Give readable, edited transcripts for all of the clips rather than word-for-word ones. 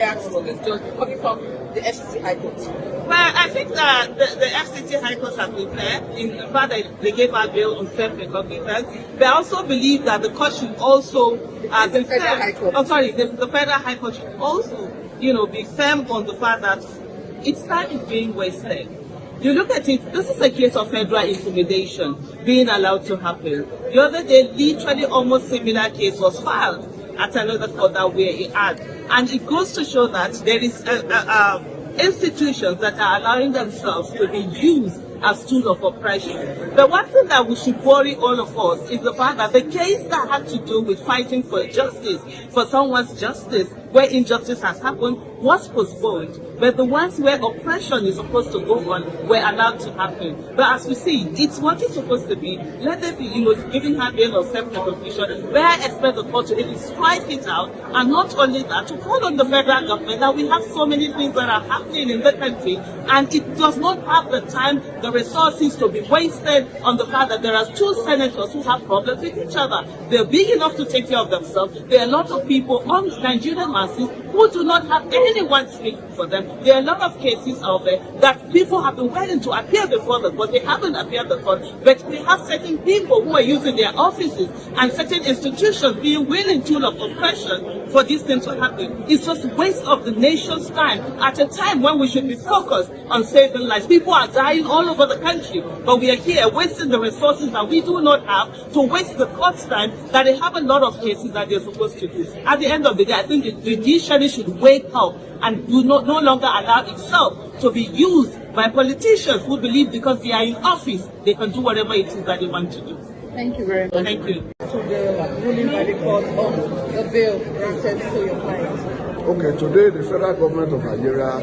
For this judge coming from the FCC High Court? Well, I think that the FCC High Court has been fair in the fact that they gave our bill on self-recognizance. They also believe that the court should also the Federal High Court. The Federal High Court should also, be firm on the fact that its time is being wasted. You look at it, this is a case of federal intimidation being allowed to happen. The other day, literally almost similar case was filed at another court that we're at. And it goes to show that there is institutions that are allowing themselves to be used as tools of oppression. The one thing that we should worry all of us is the fact that the case that had to do with fighting for justice, for someone's justice, where injustice has happened, was postponed. But the ones where oppression is supposed to go on were allowed to happen. But as we see, it's what it's supposed to be. Let them be, giving her bail of self-recognition, where I expect the court to really strike it out, and not only that, to call on the federal government that we have so many things that are happening in the country, and it does not have the time, the resources to be wasted on the fact that there are two senators who have problems with each other. They're big enough to take care of themselves. There are a lot of people on Nigerian masses who do not have anyone speaking for them. There are a lot of cases out there that people have been willing to appear before the court. They haven't appeared before the court, but we have certain people who are using their offices and certain institutions being willing tool of oppression for these things to happen. It's just a waste of the nation's time at a time when we should be focused on saving lives. People are dying all over the country, but we are here wasting the resources that we do not have to waste the court's time that they have a lot of cases that they're supposed to do. At the end of the day, I think the judiciary should wake up and no longer allow itself to be used by politicians who believe because they are in office, they can do whatever it is that they want to do. Thank you very much. Thank you. To the ruling by the court on the bill granted to your client. Okay, today the federal government of Nigeria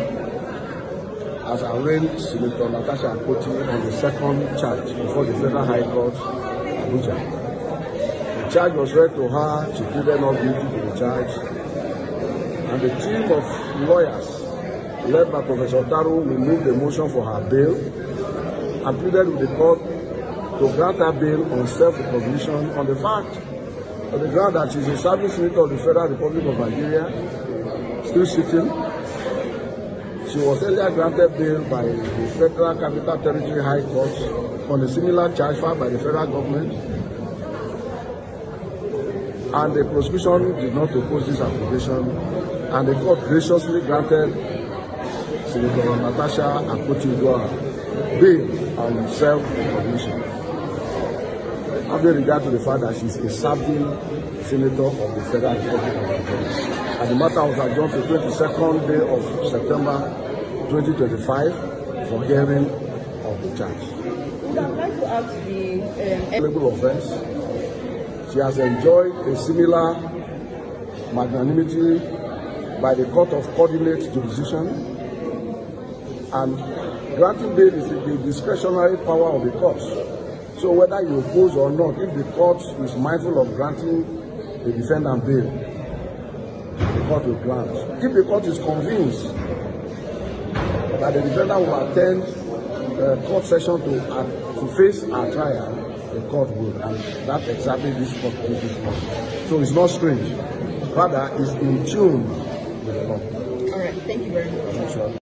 has arraigned Senator Natasha on the second charge before the Federal High Court, Abuja. The charge was read to her, she pleaded not guilty to the charge, and the team of lawyers led by Professor Taru removed the motion for her bail and pleaded with the court to grant her bail on self-recognition on the fact of the ground that she is a serving senator of the Federal Republic of Nigeria, still sitting. She was earlier granted bail by the Federal Capital Territory High Court on a similar charge filed by the federal government, and the prosecution did not oppose this application, and the court graciously granted Senator Natasha bail on self-recognition, having regard to the fact that she is a serving senator of the Federal Republic of Nigeria. And the matter was adjourned to 22nd day of September 2025 for hearing of the charge. I'd like to ask the legal offense. She has enjoyed a similar magnanimity by the Court of Coordinate Jurisdiction, and granting bail is the discretionary power of the court. So whether you oppose or not, if the court is mindful of granting the defendant bail, the court will grant. If the court is convinced that the defendant will attend court session to face a trial, the court will, and that's exactly this court did this morning. So it's not strange, rather it's in tune with the law. All right, thank you very much.